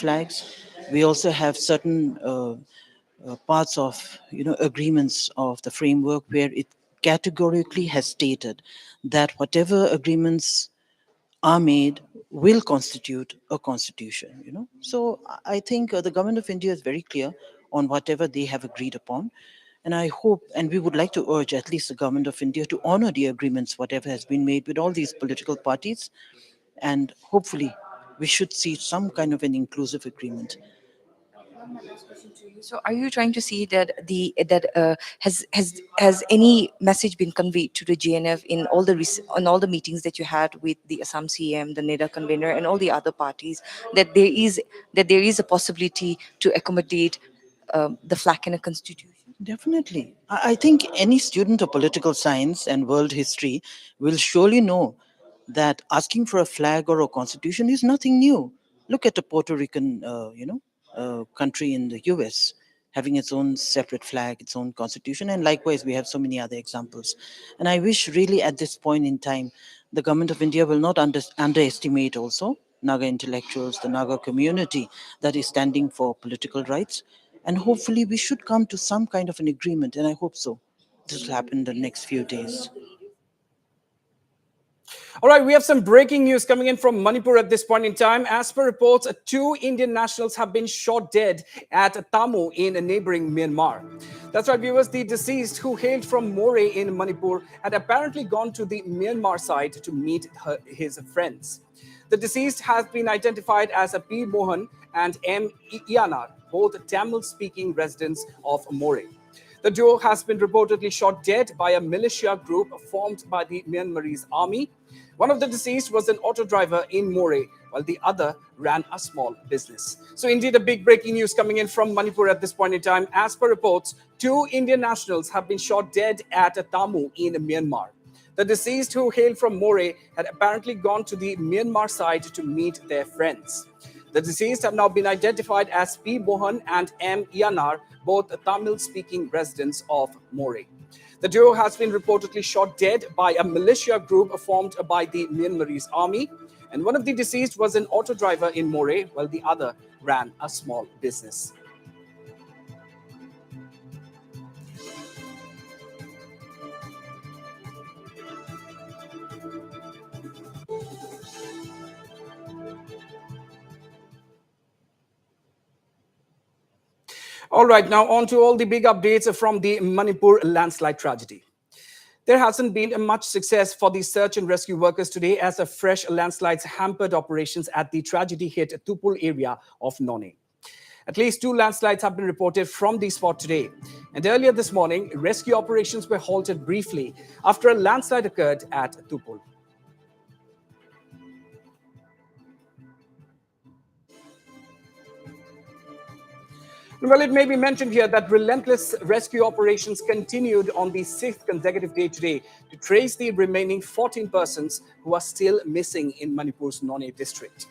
flags. We also have certain parts of agreements of the framework where it categorically has stated that whatever agreements are made will constitute a constitution. So I think the government of India is very clear on whatever they have agreed upon, and I hope, and we would like to urge at least the government of India to honor the agreements whatever has been made with all these political parties, and hopefully we should see some kind of an inclusive agreement. My last question to you. So, are you trying to see that has any message been conveyed to the GNF in all the on all the meetings that you had with the Assam CM, the NEDA convener, and all the other parties that there is a possibility to accommodate the flag in a constitution? Definitely. I think any student of political science and world history will surely know that asking for a flag or a constitution is nothing new. Look at the Puerto Rican, country in the US having its own separate flag, its own constitution, and likewise we have so many other examples. And I wish really at this point in time, the government of India will not underestimate also Naga intellectuals, the Naga community that is standing for political rights, and hopefully we should come to some kind of an agreement, and I hope so this will happen in the next few days. All right, we have some breaking news coming in from Manipur at this point in time. As per reports, two Indian nationals have been shot dead at Tamu in neighboring Myanmar. That's right, viewers. The deceased, who hailed from Moreh in Manipur, had apparently gone to the Myanmar side to meet his friends. The deceased has been identified as a P. Mohan and M. Ianar, both Tamil-speaking residents of Moreh. The duo has been reportedly shot dead by a militia group formed by the Myanmarese army. One of the deceased was an auto driver in Moreh, while the other ran a small business. So indeed, a big breaking news coming in from Manipur at this point in time. As per reports, two Indian nationals have been shot dead at Tamu in Myanmar. The deceased, who hailed from Moreh, had apparently gone to the Myanmar side to meet their friends. The deceased have now been identified as P. Mohan and M. Ianar, both Tamil-speaking residents of Moreh. The duo has been reportedly shot dead by a militia group formed by the Myanmarese army, and one of the deceased was an auto driver in Moreh, while the other ran a small business. All right, now on to all the big updates from the Manipur landslide tragedy. There hasn't been much success for the search and rescue workers today, as a fresh landslides hampered operations at the tragedy-hit Tupul area of None. At least two landslides have been reported from the spot today. And earlier this morning, rescue operations were halted briefly after a landslide occurred at Tupul. Well, it may be mentioned here that relentless rescue operations continued on the sixth consecutive day today to trace the remaining 14 persons who are still missing in Manipur's None district.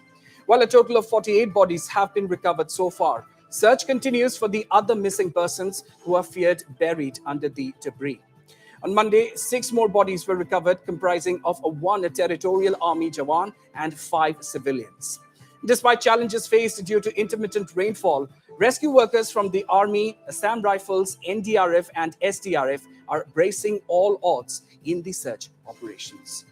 While a total of 48 bodies have been recovered so far, search continues for the other missing persons who are feared buried under the debris. On Monday, 6 more bodies were recovered, comprising of one territorial army Jawan and 5 civilians. Despite challenges faced due to intermittent rainfall, rescue workers from the Army, Assam Rifles, NDRF and SDRF are bracing all odds in the search operations.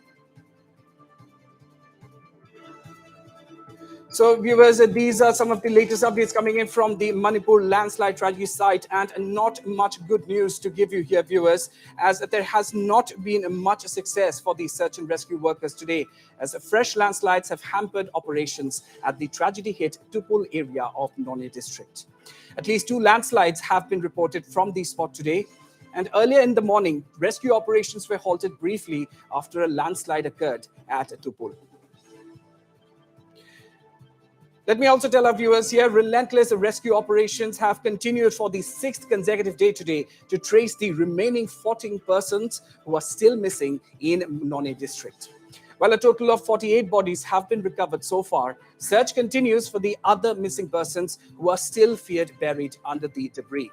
So, viewers, these are some of the latest updates coming in from the Manipur landslide tragedy site, and not much good news to give you here, viewers, as there has not been much success for the search and rescue workers today, as fresh landslides have hampered operations at the tragedy-hit Tupul area of None district. At least 2 landslides have been reported from the spot today, and earlier in the morning, rescue operations were halted briefly after a landslide occurred at Tupul. Let me also tell our viewers here, relentless rescue operations have continued for the 6th consecutive day today to trace the remaining 14 persons who are still missing in None district. While a total of 48 bodies have been recovered so far, search continues for the other missing persons who are still feared buried under the debris.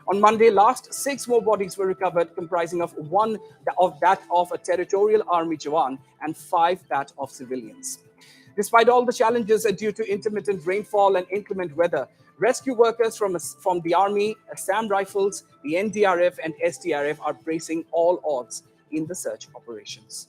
On Monday last, 6 more bodies were recovered, comprising of one of that of a territorial army Jawan and 5 that of civilians. Despite all the challenges due to intermittent rainfall and inclement weather, rescue workers from the Army, Assam Rifles, the NDRF, and SDRF are bracing all odds in the search operations.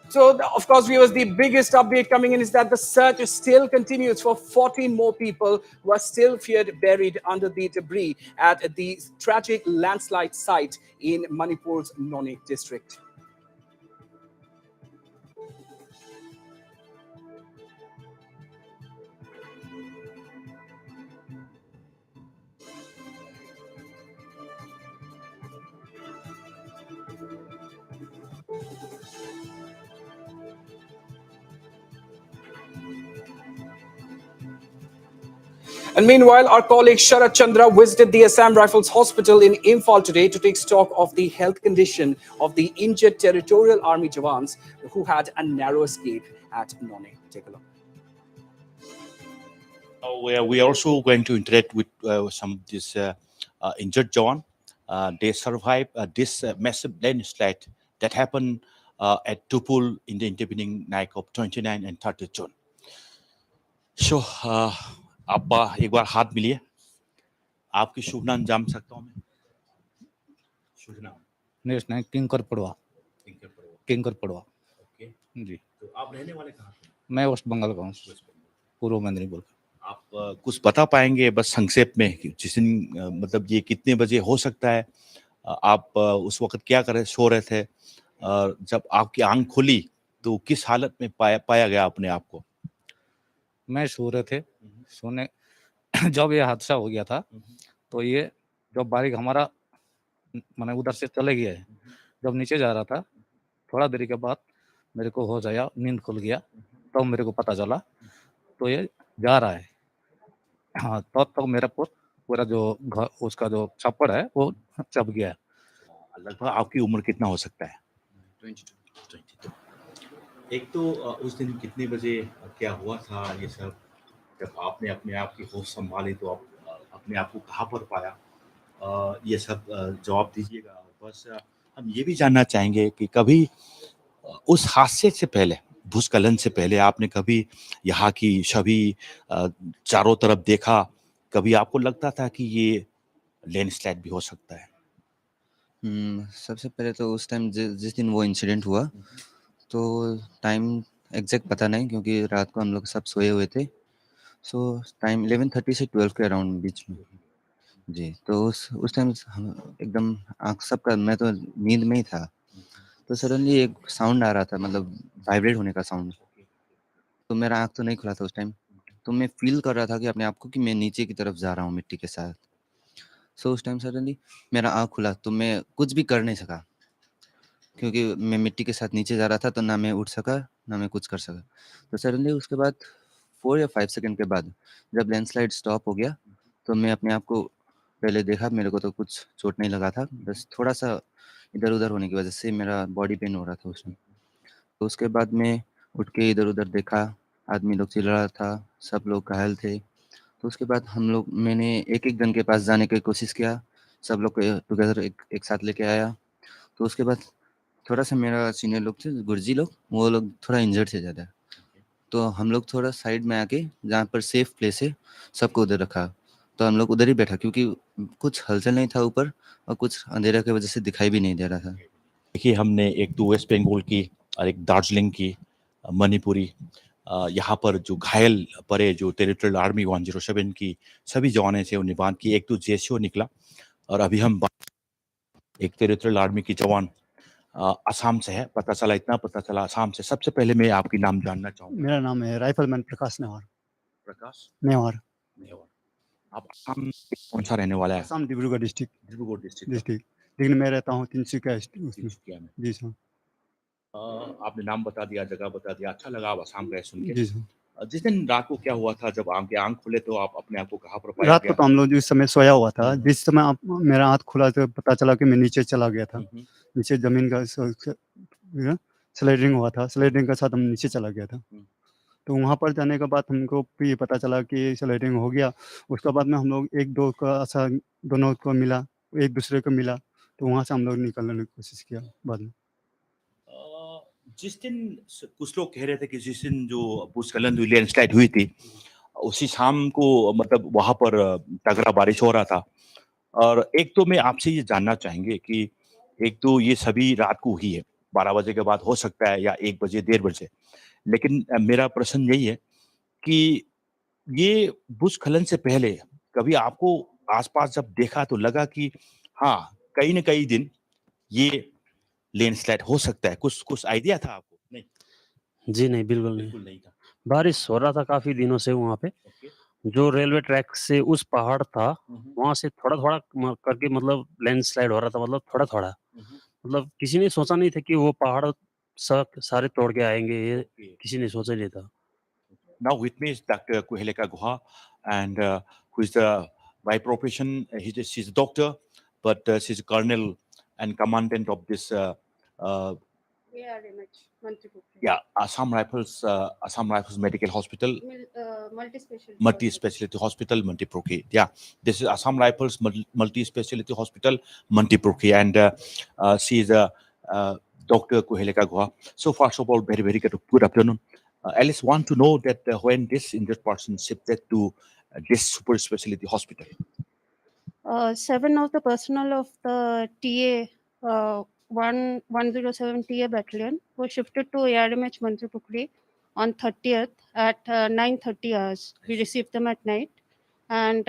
So, of course, viewers, the biggest update coming in is that the search still continues for 14 more people who are still feared buried under the debris at the tragic landslide site in Manipur's Noni district. And meanwhile, our colleague Sharat Chandra visited the Assam Rifles Hospital in Imphal today to take stock of the health condition of the injured Territorial Army Jawans who had a narrow escape at Noni. Take a look. We are also going to interact with some of these injured Jawan. They survived this massive landslide that happened at Tupul in the intervening night of 29 and 30 June. So, आप एक बार हाथ मिलिए. आपकी शुभ नाम जान सकता हूँ मैं? शुभ नाम? नेशनल किंकर पड़वा. किंकर पड़वा. ओके जी. तो आप रहने वाले कहाँ पे? मैं वेस्ट बंगाल का हूँ. पूर्व मेदिनीपुर. आप कुछ बता पाएंगे बस संक्षेप में कि जिस दिन मतलब ये कितने बजे हो सकता है? आप उस वक्त क्या कर रहे सो रहे थे? जब आपकी आंख खुली तो किस हालत में पाया गया अपने आप को? मैं सो रहे थे. सोने जब ये हादसा हो गया था तो ये जब बाइक हमारा मैंने उधर से चले गया है, जब नीचे जा रहा था थोड़ा देरी के बाद मेरे को हो जाया, नींद खुल गया, तब मेरे को पता चला तो ये जा रहा है. हाँ, तब तक मेरा पूरा जो उसका जो छप्पड़ है वो चप गया. लगभग आपकी उम्र कितना हो सकता है? 22. एक तो उस दिन कितने बजे क्या हुआ था ये सब? जब आपने अपने आप की होश संभाली तो आप अपने आप को कहाँ पर पाया? ये सब जवाब दीजिएगा. बस हम ये भी जानना चाहेंगे कि कभी उस हादसे से पहले, भूस्खलन से पहले आपने कभी यहाँ की छवि चारों तरफ देखा? कभी आपको लगता था कि ये लैंडस्लाइड भी हो सकता है? सबसे पहले तो उस टाइम जिस दिन वो इंसिडेंट हुआ तो टाइम एग्जैक्ट पता नहीं, क्योंकि रात को हम लोग सब सोए हुए थे. सो टाइम 11:30 से 12 के अराउंड बीच में. जी, तो उस टाइम हम एकदम आँख सबका, मैं तो नींद में ही था. तो सडनली एक साउंड आ रहा था, मतलब वाइब्रेट होने का साउंड. तो मेरा आँख तो नहीं खुला था उस टाइम. तो मैं फ़ील कर रहा था कि अपने आप को कि मैं नीचे की तरफ जा रहा हूँ मिट्टी के साथ. सो उस टाइम सडनली मेरा आँख खुला तो मैं कुछ भी कर नहीं सका, क्योंकि मैं मिट्टी के साथ नीचे जा रहा था. तो ना मैं उठ सका, ना मैं कुछ कर सका. तो सडनली उसके बाद 4 या 5 सेकंड के बाद जब लैंडस्लाइड स्टॉप हो गया तो मैं अपने आप को पहले देखा. मेरे को तो कुछ चोट नहीं लगा था, बस थोड़ा-सा इधर-उधर होने की वजह से मेरा बॉडी पेन हो रहा था उस टाइम. तो उसके बाद मैं उठ के इधर-उधर देखा, आदमी लोग चिल्ला रहा था, सब लोग घायल थे. तो उसके बाद मैंने एक-एक जन के पास जाने की कोशिश किया, सब लोग को टुगेदर एक साथ लेके आया. तो उसके बाद थोड़ा-सा मेरा सीनियर लोग थे, गुरुजी लोग, वो लोग थोड़ा इंजर्ड थे ज़्यादा. तो हम लोग थोड़ा साइड में आके जहाँ पर सेफ प्लेस है, सबको उधर रखा. तो हम लोग उधर ही बैठा, क्योंकि कुछ हलचल नहीं था ऊपर और कुछ अंधेरा की वजह से दिखाई भी नहीं दे रहा था. देखिए, हमने एक तो वेस्ट बंगाल की और एक दार्जिलिंग की, मणिपुरी, यहाँ पर जो घायल पड़े, जो टेरिटोरियल आर्मी 107 की सभी जवान थे उन्हें बांध की. एक तो जेसीओ निकला और अभी हम एक टेरिटोरियल आर्मी की जवान असम से है. पता चला, इतना पता चला असम से. सबसे पहले मैं आपकी नाम जानना चाहूँगा. मेरा नाम है राइफलमैन प्रकाश नेवार. प्रकाश नेवार. आप असम कौन सा रहने वाला है? Assam Dibrugarh district. Dibrugarh district. District, लेकिन मैं रहता हूँ तिनसुकिया उसमें. तिनसुकिया में. जी सर. आपने नाम बता दिया, जगह बता दिया, अच्छा लगा आप असम गए सुन के. जी सर. जिस दिन रात को क्या हुआ था जब आपके आंख खुले तो आप अपने आप को कहाँ पर पाया रात गया? को तो हम लोग जिस समय सोया हुआ था, जिस समय मेरा हाथ खुला तो पता चला कि मैं नीचे चला गया था. नीचे जमीन का स्लाइडिंग हुआ था, स्लाइडिंग के साथ हम नीचे चला गया था. तो वहाँ पर जाने के बाद हमको भी पता चला कि स्लाइडिंग हो गया. उसके बाद में हम लोग एक दो का ऐसा दोनों को मिला, एक दूसरे को मिला. तो वहाँ से हम लोग निकलने की कोशिश किया बाद में। जिस दिन कुछ लोग कह रहे थे कि जिस दिन जो भूस्खलन हुई, लैंडस्लाइड हुई थी, उसी शाम को मतलब वहां पर तगड़ा बारिश हो रहा था। और एक तो मैं आपसे ये जानना चाहेंगे कि एक तो ये सभी रात को हुई है, 12 बजे के बाद हो सकता है या 1 बजे, 1:30 बजे। लेकिन मेरा प्रश्न यही है कि ये भूस्खलन से पहले कभी आपको आस-पास जब देखा तो लगा कि हाँ, कहीं न कहीं दिन ये लैंडस्लाइड हो सकता है? कुछ कुछ आइडिया था आपको? नहीं, जी नहीं, बिल्कुल नहीं। बिल्कुल नहीं था। बारिश हो रहा था काफ़ी दिनों से वहाँ पे। ओके। जो रेलवे ट्रैक से उस पहाड़ था, हुँ, हुँ। वहाँ से थोड़ा-थोड़ा करके मतलब लैंडस्लाइड हो रहा था, मतलब थोड़ा-थोड़ा। हुँ, हुँ। मतलब किसी ने सोचा नहीं था कि वो पहाड़ सारे तोड़ के आएँगे, ये ओके। किसी ने सोचा नहीं था। Now with me is Dr. Kuheleka Guha, and who is by profession, she's a doctor, but she's a colonel and commandant of this uh, ARMH, Mantripurki. yeah, Assam Rifles Medical Hospital, Multi-specialty. multi-specialty hospital, Mantipuki. Yeah, this is Assam Rifles multi-specialty hospital, Mantipuki, and she is a Dr. Kuheleka Guha. So first of all, very very good afternoon. Alice want to know that when this injured person shifted to this super specialty hospital. 7 of the personnel of the TA 107 TA battalion were shifted to ARMH Mantripukri on 30th at 9:30 hours. We received them at night, and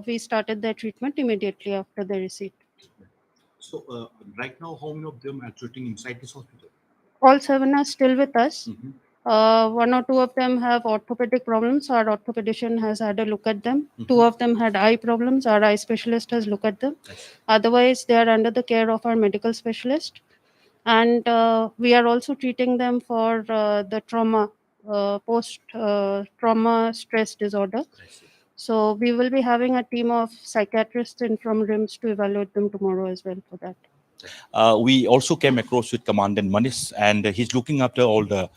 we started their treatment immediately after the receipt. So right now, how many of them are treating inside this hospital? All 7 are still with us. Mhm. 1 or 2 of them have orthopedic problems. Our orthopedician has had a look at them. Mhm. 2 of them had eye problems. Our eye specialist has looked at them. I see. Otherwise, they are under the care of our medical specialist. And we are also treating them for the trauma, post trauma stress disorder. I see. So we will be having a team of psychiatrists in from RIMS to evaluate them tomorrow as well for that. We also came across with Commandant Manish, and he's looking after all the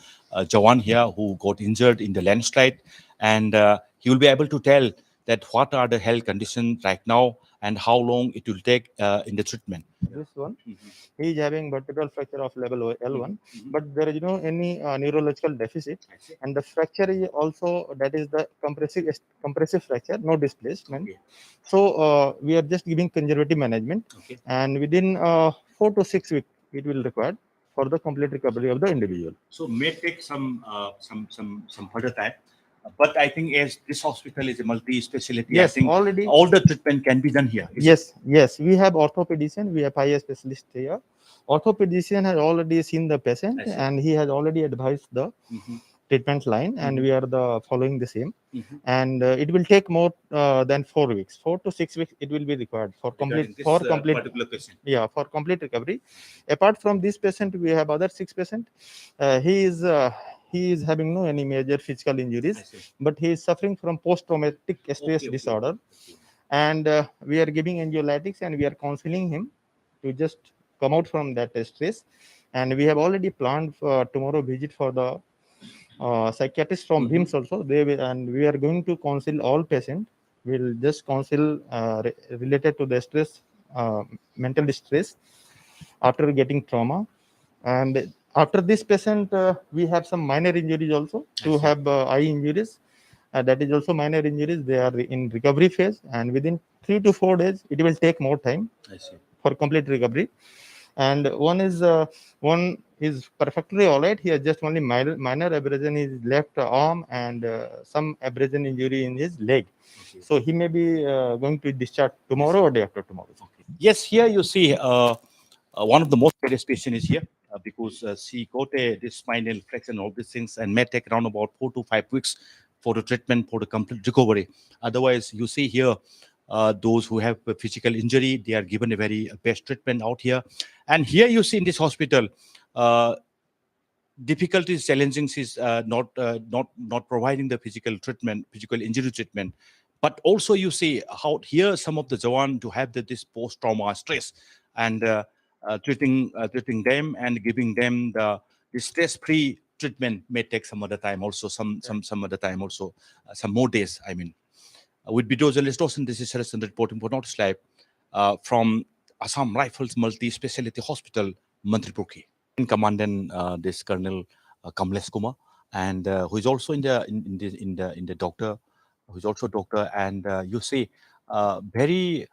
Jawan here who got injured in the landslide, and he will be able to tell that what are the health conditions right now and how long it will take in the treatment. This one, Mhm. he is having vertebral fracture of level L1, Mhm. but there is no any neurological deficit, I see. and the fracture is also, that is the compressive fracture, no displacement. Okay. So we are just giving conservative management, Okay. and within 4 to 6 weeks it will require for the complete recovery of the individual. So may take some further time. But I think as this hospital is a multi-specialty, Yes, I think already. all the treatment can be done here. Is it? Yes, we have orthopedician, we have eye specialist here. Orthopedician has already seen the patient, I see. and he has already advised the Mhm. treatment line, and Mhm. we are the following the same. Mhm. And it will take more than 4 weeks, 4 to 6 weeks it will be required for Regarding complete this for complete particular patient. yeah, for complete recovery. Apart from this patient, we have other 6 patient. He is having no any major physical I injuries, see. but he is suffering from post traumatic stress Okay, disorder. okay. And we are giving anxiolytics, and we are counseling him to just come out from that stress. And we have already planned for tomorrow visit for the psychiatrist from Mhm. RIMS also. They will, and we are going to counsel all patients. We'll just counsel related to the stress, mental distress after getting trauma. And after this patient, we have some minor injuries also, I to see. have eye injuries. That is also minor injuries. They are in recovery phase, and within 3 to 4 days, it will take more time I see. for complete recovery. And one is perfectly all right. He has just only minor abrasion in his left arm, and some abrasion injury in his leg. Okay. So he may be going to discharge tomorrow or day after tomorrow. Okay. Yes, here you see one of the most serious patients is here because she got this spinal fracture and all these things and may take around about 4 to 5 weeks for the treatment for the complete recovery. Otherwise, you see here those who have a physical injury, they are given a very best treatment out here. And here you see in this hospital, uh, difficulties, challenges is not providing the physical treatment, physical injury treatment. But also you see how here some of the Jawan to have this post trauma stress and treating them and giving them the stress free treatment may take some other time also some other time also some more days. I mean, with video journalist Dawson, this is Saracen reporting for Notice Live from Assam Rifles Multi-Speciality Hospital, Mantripur ki. In Commandant this Colonel Kamlesh Kumar, and who is also in the doctor, who is also doctor, and you see very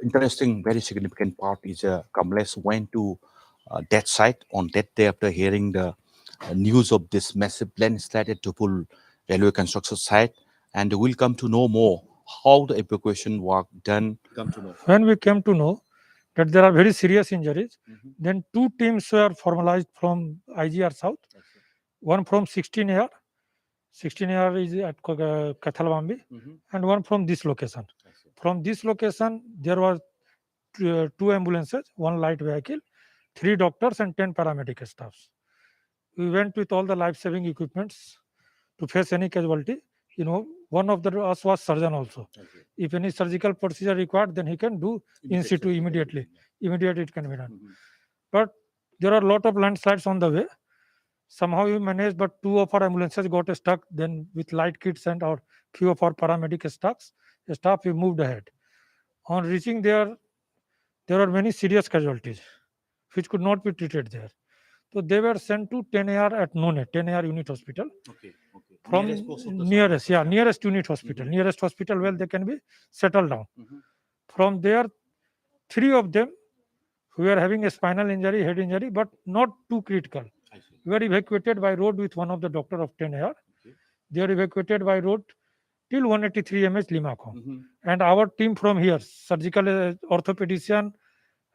interesting, very significant part is Kamlesh went to that site on that day after hearing the news of this massive landslide at Tupul railway construction site, and we'll come to know more how the evacuation work done. When we came to know that there are very serious injuries, then two teams were formalized from IGR South, one from 16 AR, 16 AR is at Kathalbambi, and one from this location. From this location, there was two ambulances, one light vehicle, 3 doctors and 10 paramedic staffs. We went with all the life-saving equipments to face any casualty. One of us was surgeon also. If any surgical procedure required, then he can do in situ immediately. Immediately it can be done. But there are a lot of landslides on the way. Somehow we managed, but 2 of our ambulances got stuck. Then with light kits and our few of our paramedic staff, we moved ahead. On reaching there are many serious casualties which could not be treated there. So they were sent to 10 AR at None, 10 AR unit hospital. From nearest unit hospital, nearest hospital where they can be settled down. From there, 3 of them who were having a spinal injury, head injury, but not too critical, were evacuated by road with one of the doctor of 10 AR. They are evacuated by road till 183 mh Limakhon. And our team from here, surgical orthopedician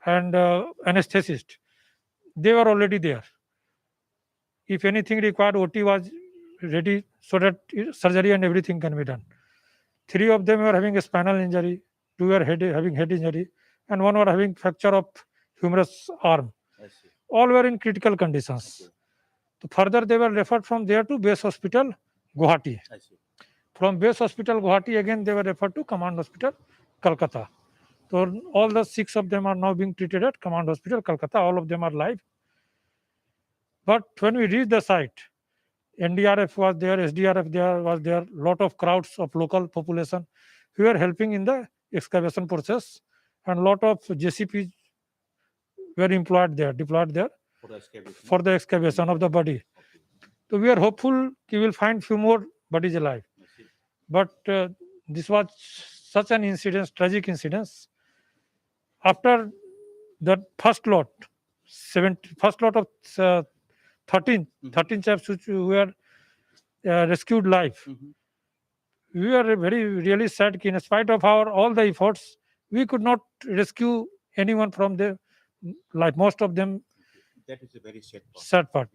and anesthetist, they were already there. If anything required, OT was ready so that surgery and everything can be done. 3 of them were having a spinal injury, 2 were having head injury, and 1 were having fracture of humerus arm. All were in critical conditions. So further, they were referred from there to base hospital, Guwahati. From base hospital, Guwahati, again they were referred to command hospital, Kolkata. So all the 6 of them are now being treated at command hospital, Kolkata. All of them are live. But when we reached the site, NDRF was there, SDRF was there, lot of crowds of local population who were helping in the excavation process, and lot of JCPs were deployed there for the excavation of the body. So we are hopeful we will find few more bodies alive. But this was such an incident, tragic incident. After the first lot of 13 chaps who were rescued live, we were really sad. In spite of all the efforts, we could not rescue anyone from the life. Most of them. That is a very sad part.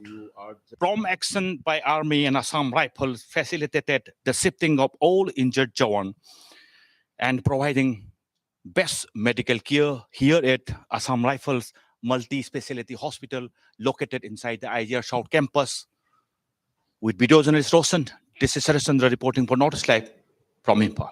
Prompt action by Army and Assam Rifles facilitated the shifting of all injured Jawan and providing best medical care here at Assam Rifles Multi-Speciality Hospital located inside the IGR South campus. With video journalist Roshan, this is Sarachandra reporting for Notice Live from Impal.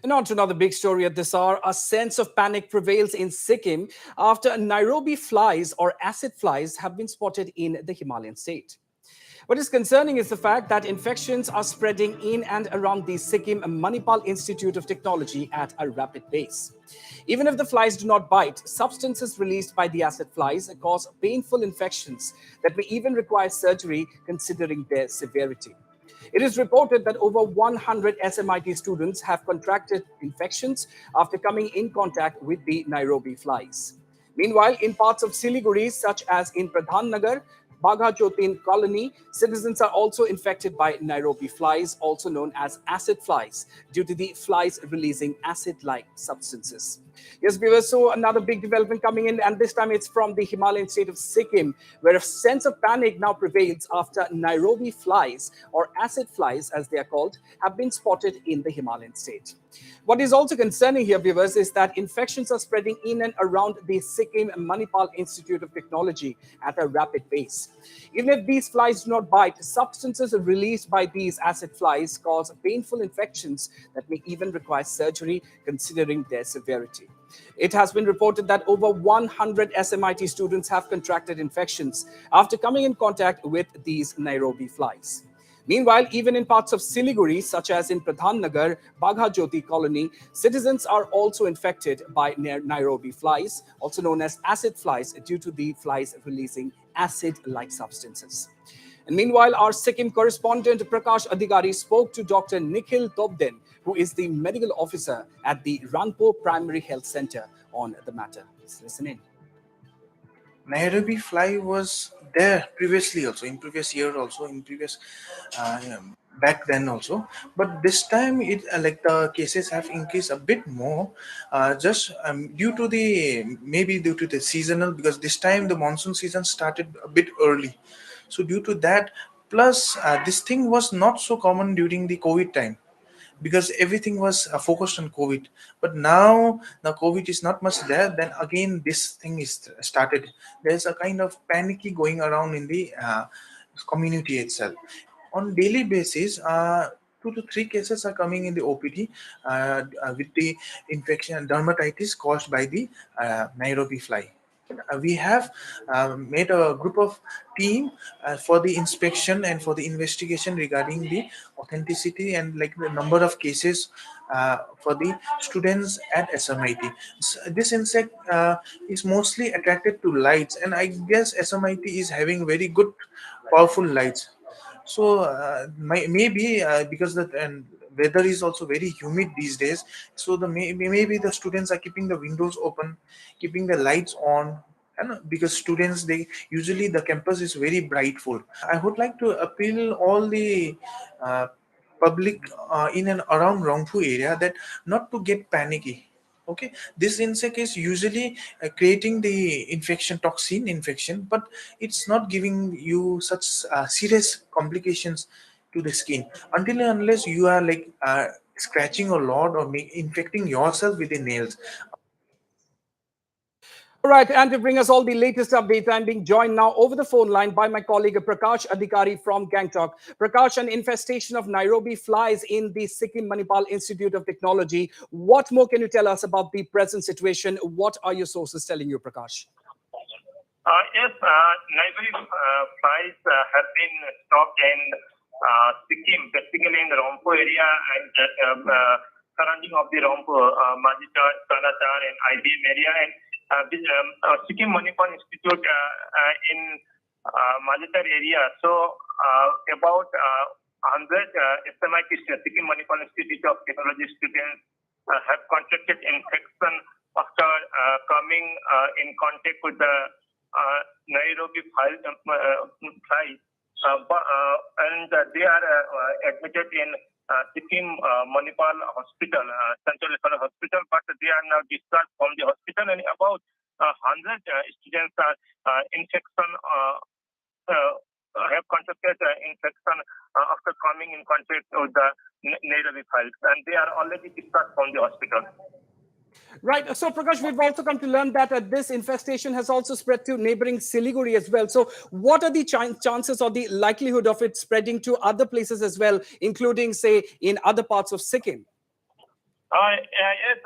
And on to another big story at this hour. A sense of panic prevails in Sikkim after Nairobi flies or acid flies have been spotted in the Himalayan state. What is concerning is the fact that infections are spreading in and around the Sikkim Manipal Institute of Technology at a rapid pace. Even if the flies do not bite, substances released by the acid flies cause painful infections that may even require surgery considering their severity. It is reported that over 100 SMIT students have contracted infections after coming in contact with the Nairobi flies. Meanwhile, in parts of Siliguri, such as in Pradhan Nagar, Bagha Chotin colony, citizens are also infected by Nairobi flies, also known as acid flies, due to the flies releasing acid-like substances. Yes, viewers, so another big development coming in, and this time it's from the Himalayan state of Sikkim, where a sense of panic now prevails after Nairobi flies, or acid flies as they are called, have been spotted in the Himalayan state. What is also concerning here, viewers, is that infections are spreading in and around the Sikkim Manipal Institute of Technology at a rapid pace. Even if these flies do not bite, substances released by these acid flies cause painful infections that may even require surgery considering their severity. It has been reported that over 100 SMIT students have contracted infections after coming in contact with these Nairobi flies. Meanwhile, even in parts of Siliguri, such as in Pradhan Nagar, Bagha Jyoti colony, citizens are also infected by Nairobi flies, also known as acid flies, due to the flies releasing acid-like substances. And meanwhile, our Sikkim correspondent Prakash Adhikari spoke to Dr. Nikhil Tobden, who is the medical officer at the Ranpo Primary Health Center, on the matter. Let's listen in. Nairobi fly was there previously also, in previous year also, in previous back then also, but this time it like the cases have increased a bit more, just due to the, maybe due to the seasonal, because this time the monsoon season started a bit early, so due to that, plus this thing was not so common during the COVID time, because everything was focused on COVID. But now the COVID is not much there. Then again, this thing is started. There's a kind of panicky going around in the community itself. On daily basis, 2 to 3 cases are coming in the OPD with the infection dermatitis caused by the Nairobi fly. We have made a group of team for the inspection and for the investigation regarding the authenticity and like the number of cases for the students at SMIT. This insect is mostly attracted to lights, and I guess SMIT is having very good powerful lights. So maybe because the and weather is also very humid these days, so maybe the students are keeping the windows open, keeping the lights on, and because students, they usually, the campus is very brightful. I would like to appeal all the uh, public in and around Rangpu area that not to get panicky. Okay, this insect is usually creating the infection, toxin infection, but it's not giving you such serious complications to the skin until and unless you are like scratching a lot or infecting yourself with the nails. All right, and to bring us all the latest updates, I'm being joined now over the phone line by my colleague Prakash Adhikari from Gangtok. Prakash, an infestation of Nairobi flies in the Sikkim Manipal Institute of Technology. What more can you tell us about the present situation? What are your sources telling you, Prakash? Yes, Nairobi flies have been stopped in Sikkim, basically in the Rompo area and surrounding of the Rompo, Majitar, Kalatar, and IBM area. And this Sikkim Manipal Institute in Majitar area. So about 100 SMIT, Sikkim Manipal Institute of Technology students have contracted infection after coming in contact with the Nairobi fly, and they are admitted in Sikkim Manipal Hospital, Central Referral Hospital, but they are now discharged from the hospital, and about 100 students are infection have contracted infection after coming in contact with the Nairobi files, and they are already discharged from the hospital. Right. So, Prakash, we've also come to learn that this infestation has also spread to neighboring Siliguri as well. So, what are the chances or the likelihood of it spreading to other places as well, including, say, in other parts of Sikkim? Yes,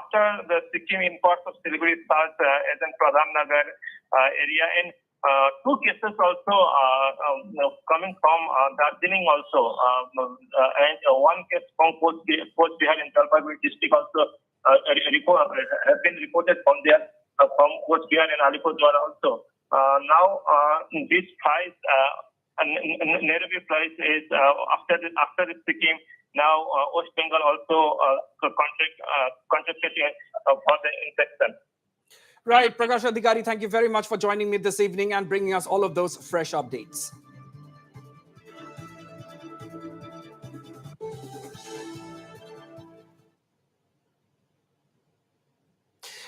after the Sikkim in parts of Siliguri starts as in Pradhan Nagar area, and 2 cases also coming from Darjeeling also, and 1 case from Coach Bihar in Jalpaiguri district also have been reported from there, from Coach Bihar and Alipurduar also. Now, these flies, Nairobi flies is after the Sikkim. Now, West Bengal also contracted for the infection. Right, Prakash Adhikari, thank you very much for joining me this evening and bringing us all of those fresh updates.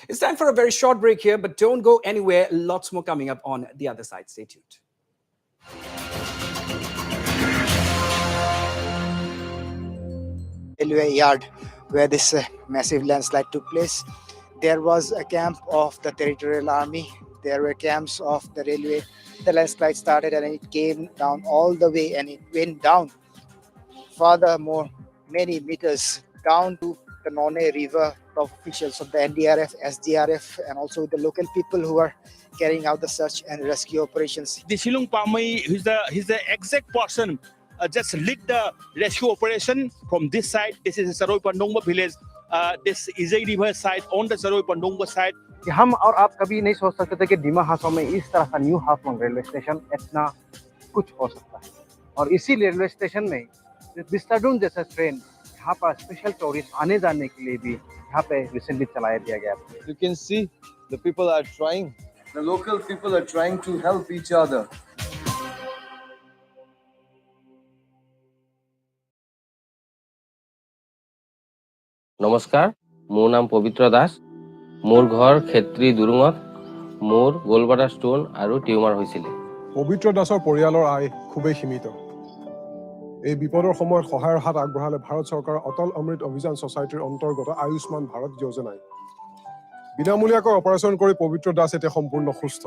It's time for a very short break here, but don't go anywhere. Lots more coming up on the other side. Stay tuned. Railway yard where this massive landslide took place. There was a camp of the Territorial Army. There were camps of the railway. The landslide started and it came down all the way and it went down furthermore many meters down to the None River. Top officials of the NDRF, SDRF, and also the local people who are carrying out the search and rescue operations. The Shillong Pamai, he's the exact person just lead the rescue operation from this side. This is Saroi Pandongba village. This is a river side on the Saroi Pandongba side. कि हम और आप कभी नहीं सोच सकते थे कि डिमा हासाओ में इस तरह का न्यू हाफलोंग रेलवे स्टेशन इतना कुछ हो सकता है और इसी रेलवे स्टेशन में विस्ताडूम जैसा ट्रेन यहाँ पर स्पेशल टूरिस्ट आने जाने के लिए भी यहाँ पे रिसेंटली चलाया दिया गया था. You can see the people are trying. The local people are trying to help each other. নমস্কাৰ মোৰ নাম পবিত্ৰ দাস মোৰ ঘৰ ক্ষেত্ৰী দুৰুঙত মোৰ গোলবাটা ষ্টোন আৰু টিউমাৰ হৈছিল পবিত্ৰ দাসৰ পৰিয়ালৰ আয় খুবেই সীমিত এই বিপদৰ সময়ত সহায়ৰ হাত আগবঢ়ালে ভাৰত চৰকাৰৰ অটল অমৃত অভিযান ছ'চাইটিৰ অন্তৰ্গত আয়ুষ্মান ভাৰত যোজনাই বিনামূলীয়াকৈ অপাৰেচন কৰি পবিত্ৰ দাস এতিয়া সম্পূৰ্ণ সুস্থ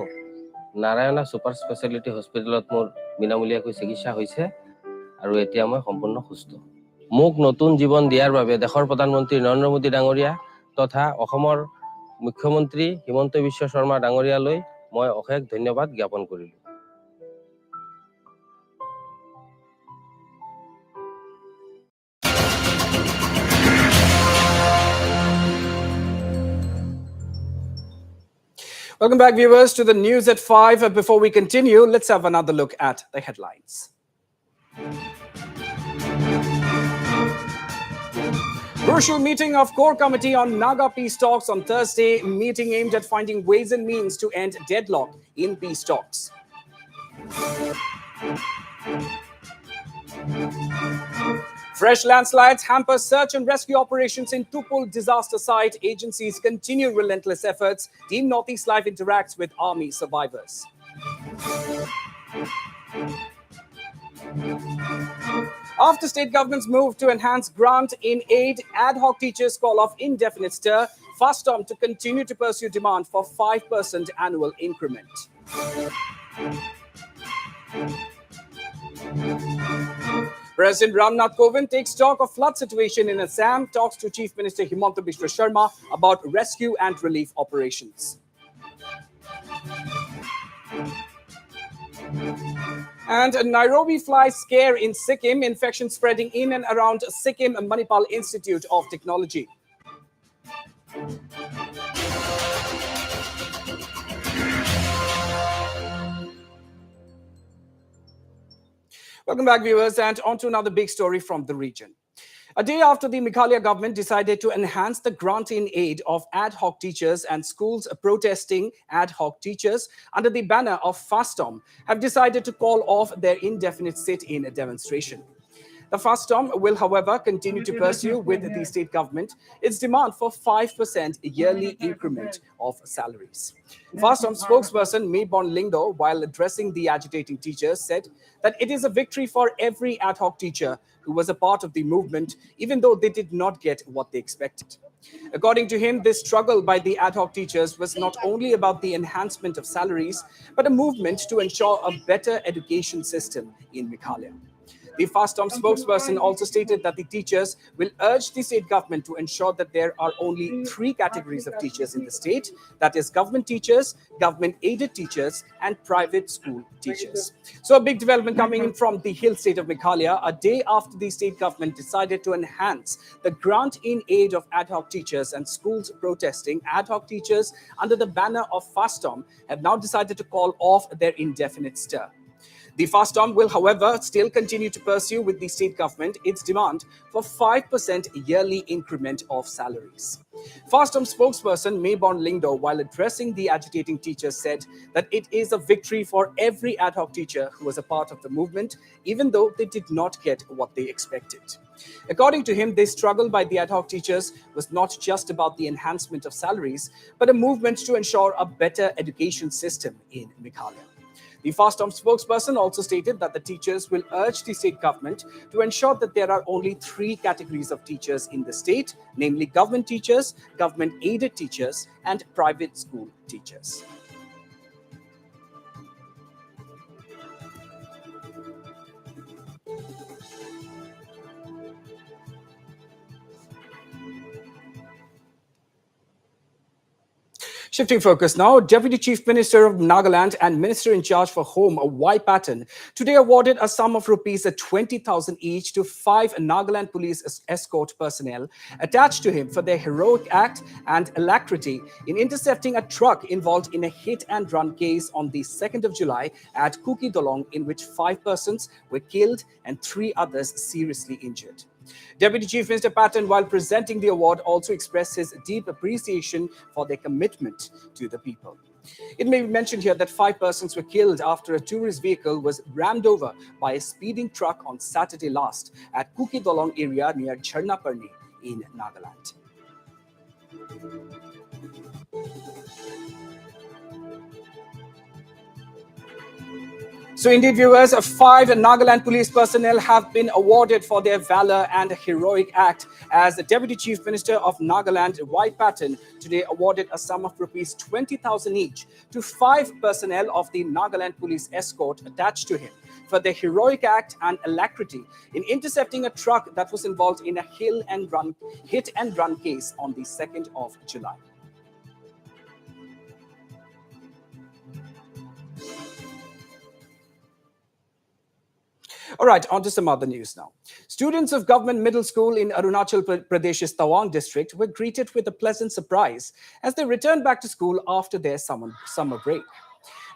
নাৰায়ণা ছুপাৰ স্পেচিয়েলিটি হস্পিটেলত মোৰ বিনামূলীয়াকৈ চিকিৎসা হৈছে আৰু এতিয়া মই সম্পূৰ্ণ সুস্থ মোক নতুন জীৱন দিয়াৰ বাবে দেশৰ প্ৰধানমন্ত্ৰী নৰেন্দ্ৰ মোদী ডাঙৰীয়া তথা অসমৰ মুখ্যমন্ত্ৰী হিমন্ত বিশ্ব শৰ্মা ডাঙৰীয়ালৈ মই অশেষ ধন্যবাদ জ্ঞাপন কৰিলোঁ Welcome back, viewers, to the news at 5. Before we continue, let's have another look at the headlines. Crucial meeting of Core Committee on Naga peace talks on Thursday. Meeting aimed at finding ways and means to end deadlock in peace talks. Fresh landslides hamper search and rescue operations in Tupul disaster site. Agencies continue relentless efforts. Team Northeast Live interacts with army survivors. After state government's move to enhance grant in aid, ad hoc teachers call off indefinite stir. FASTOM to continue to pursue demand for 5% annual increment. President Ramnath Kovind takes stock of flood situation in Assam, talks to Chief Minister Himanta Biswa Sharma about rescue and relief operations. And a Nairobi fly scare in Sikkim, infection spreading in and around Sikkim Manipal Institute of Technology. Welcome back, viewers, and on to another big story from the region. A day after the Meghalaya government decided to enhance the grant in aid of ad hoc teachers and schools protesting ad hoc teachers under the banner of FASTOM have decided to call off their indefinite sit-in demonstration. The FASTOM will, however, continue to pursue with the state government its demand for 5% yearly increment of salaries. FASTOM spokesperson Mayborn Lingdo, while addressing the agitating teachers, said that it is a victory for every ad hoc teacher who was a part of the movement, even though they did not get what they expected. According to him, this struggle by the ad hoc teachers was not only about the enhancement of salaries, but a movement to ensure a better education system in Meghalaya. The FASTOM spokesperson also stated that the teachers will urge the state government to ensure that there are only 3 categories of teachers in the state, that is government teachers, government-aided teachers, and private school teachers. So a big development coming in from the hill state of Meghalaya, a day after the state government decided to enhance the grant in aid of ad hoc teachers and schools protesting, ad hoc teachers under the banner of FASTOM have now decided to call off their indefinite stir. The FASTOM will, however, still continue to pursue with the state government its demand for 5% yearly increment of salaries. FASTOM spokesperson Mayborn Lingdo, while addressing the agitating teachers, said that it is a victory for every ad hoc teacher who was a part of the movement, even though they did not get what they expected. According to him, this struggle by the ad hoc teachers was not just about the enhancement of salaries, but a movement to ensure a better education system in Meghalaya. The FASTOM spokesperson also stated that the teachers will urge the state government to ensure that there are only 3 categories of teachers in the state, namely government teachers, government-aided teachers, and private school teachers. Shifting focus now, Deputy Chief Minister of Nagaland and Minister in charge for Home, Y. Patton, today awarded a sum of rupees 20,000 each to 5 Nagaland police escort personnel attached to him for their heroic act and alacrity in intercepting a truck involved in a hit-and-run case on the 2nd of July at Kuki Dolong, in which 5 persons were killed and 3 others seriously injured. Deputy Chief Minister Patton, while presenting the award, also expressed his deep appreciation for their commitment to the people. It may be mentioned here that 5 persons were killed after a tourist vehicle was rammed over by a speeding truck on Saturday last at Kuki Dolong area near Charnaparni in Nagaland. So indeed, viewers, 5 Nagaland police personnel have been awarded for their valor and heroic act, as the Deputy Chief Minister of Nagaland, Y. Patton, today awarded a sum of rupees 20,000 each to 5 personnel of the Nagaland police escort attached to him for their heroic act and alacrity in intercepting a truck that was involved in a hit-and-run case on the 2nd of July. All right, on to some other news now. Students of Government Middle School in Arunachal Pradesh's Tawang district were greeted with a pleasant surprise as they returned back to school after their summer break.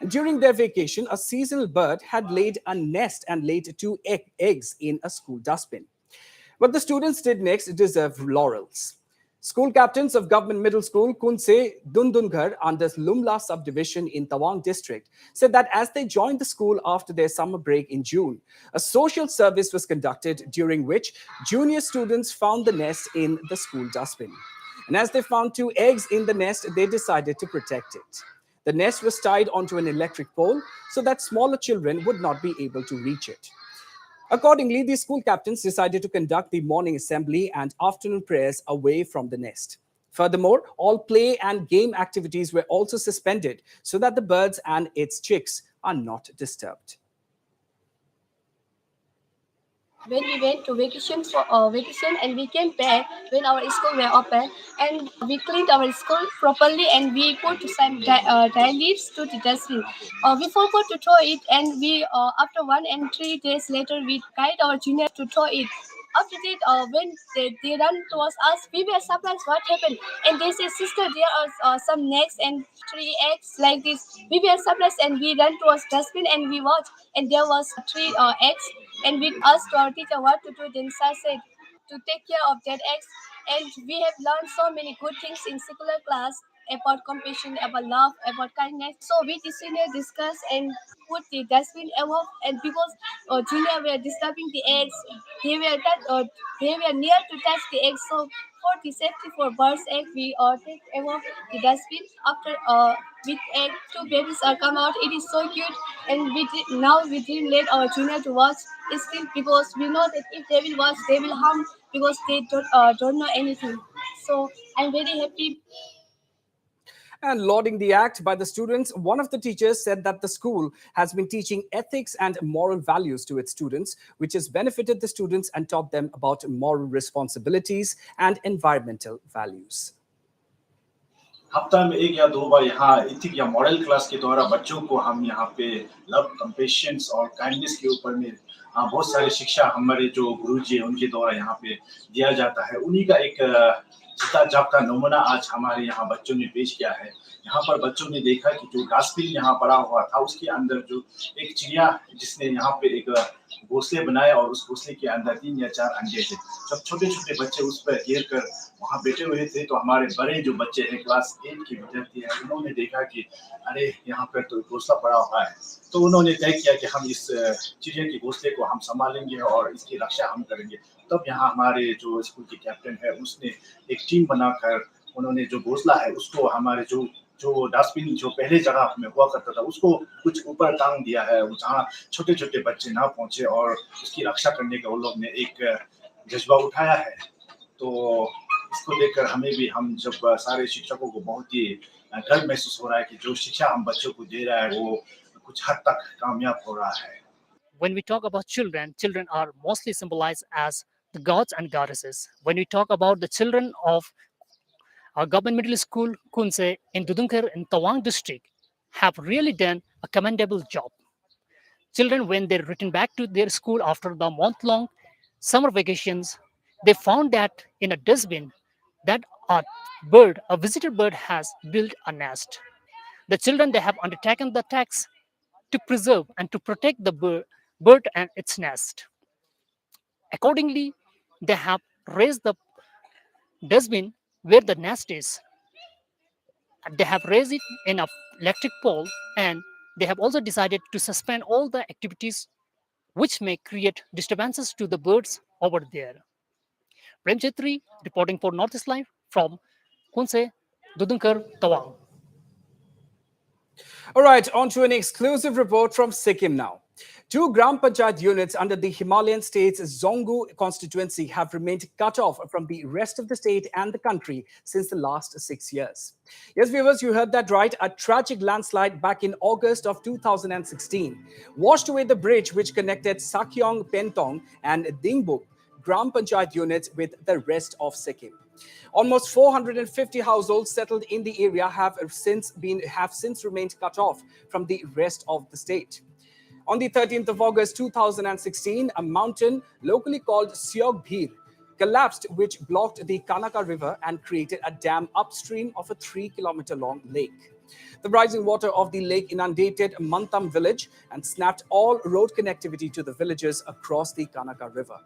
And during their vacation, a seasonal bird had laid a nest and laid 2 eggs in a school dustbin. What the students did next deserve laurels. School captains of Government Middle School Kunse Dundunghar under Lumla subdivision in Tawang district said that as they joined the school after their summer break in June, a social service was conducted during which junior students found the nest in the school dustbin. And as they found 2 eggs in the nest, they decided to protect it. The nest was tied onto an electric pole so that smaller children would not be able to reach it. Accordingly, the school captains decided to conduct the morning assembly and afternoon prayers away from the nest. Furthermore, all play and game activities were also suspended so that the birds and its chicks are not disturbed. When we went to vacation for vacation and we came back when our school were open, and we cleaned our school properly and we put some dry leaves to the dustbin. We forgot to throw it, and we after 1 and 3 days later we guide our juniors to throw it. After that, when they run towards us, we were surprised what happened. And they said, "Sister, there are some nests and 3 eggs like this." We were surprised and we ran towards dustbin and we watched, and there was 3 eggs. And we asked our teacher what to do. Then sir said to take care of that eggs. And we have learned so many good things in secular class about compassion, about love, about kindness. So we the senior discussed and put the dustbin above, and because junior were disturbing the eggs, they were near to touch the eggs. So for the safety for birds' egg, we take above the dustbin. After with egg, 2 babies are come out. It is so cute, and now we didn't let our junior to watch. It's still because we know that if they will watch, they will harm because they don't know anything. So I'm very happy. And lauding the act by the students, one of the teachers said that the school has been teaching ethics and moral values to its students, which has benefited the students and taught them about moral responsibilities and environmental values. हफ्ता में 1 या 2 बार यहाँ ethic या model class के द्वारा बच्चों को हम यहाँ पे लव कंपेशंस और काइंडनेस के ऊपर में बहुत सारी शिक्षा हमारे जो गुरुजी हैं उनके द्वारा यहाँ पे दिया जाता है। उन्हीं का एक जीता जागता नमूना आज हमारे यहाँ बच्चों ने पेश किया है। यहाँ पर बच्चों ने देखा कि जो डस्टबिन यहाँ पड़ा हुआ था उसके अंदर जो एक चिड़िया जिसने यहाँ पे एक घोंसले बनाए और उस घोंसले के अंदर 3 या 4 अंडे थे। जब छोटे-छोटे बच्चे उस पर घेर कर वहाँ बैठे हुए थे तो हमारे बड़े जो बच्चे हैं क्लास 8 के विद्यार्थी हैं उन्होंने देखा कि अरे यहाँ पर तो घोंसला पड़ा हुआ है। तो उन्होंने तय किया कि हम इस चिड़िया के घोंसले को हम संभालेंगे और इसकी रक्षा हम करेंगे। तब यहाँ हमारे जो स्कूल के कैप्टन है उसने एक टीम बनाकर उन्होंने जो घोंसला है उसको हमारे जो डस्टबिन जो पहले जगह में हुआ करता था उसको कुछ ऊपर टांग दिया है जहाँ छोटे-छोटे बच्चे ना पहुंचे और उसकी रक्षा करने का उन लोग ने एक जज्बा उठाया है। तो इसको देखकर हमें भी हम जब सारे शिक्षकों को बहुत ही गर्व महसूस हो रहा है कि जो शिक्षा हम बच्चों को दे रहा है वो कुछ हद तक कामयाब हो रहा है। When we talk about children, children are mostly symbolized as the gods and goddesses. When we talk about the children of government middle school Kunse in Dudunkar in Tawang district have really done a commendable job. Children, when they return back to their school after the month-long summer vacations, they found that in a dustbin that a visitor bird has built a nest. The children, they have undertaken the task to preserve and to protect the bird and its nest. Accordingly, they have raised the dustbin where the nest is. They have raised it in a electric pole, and they have also decided to suspend all the activities which may create disturbances to the birds over there. Prem Chetri reporting for Northeast Live from Kunse, Dudunkar, Tawang. All right, on to an exclusive report from Sikkim now. Two Gram Panchayat units under the Himalayan state's Zongu constituency have remained cut off from the rest of the state and the country since the last 6 years. Yes, viewers, you heard that right. A tragic landslide back in August of 2016 washed away the bridge which connected Sakyong Pentong and Dingbuk Gram Panchayat units with the rest of Sikkim. Almost 450 households settled in the area have since remained cut off from the rest of the state. On the 13th of August 2016, a mountain locally called Siog Bhir collapsed, which blocked the Kanaka River and created a dam upstream of a 3-kilometer-long lake. The rising water of the lake inundated Mantam village and snapped all road connectivity to the villages across the Kanaka River.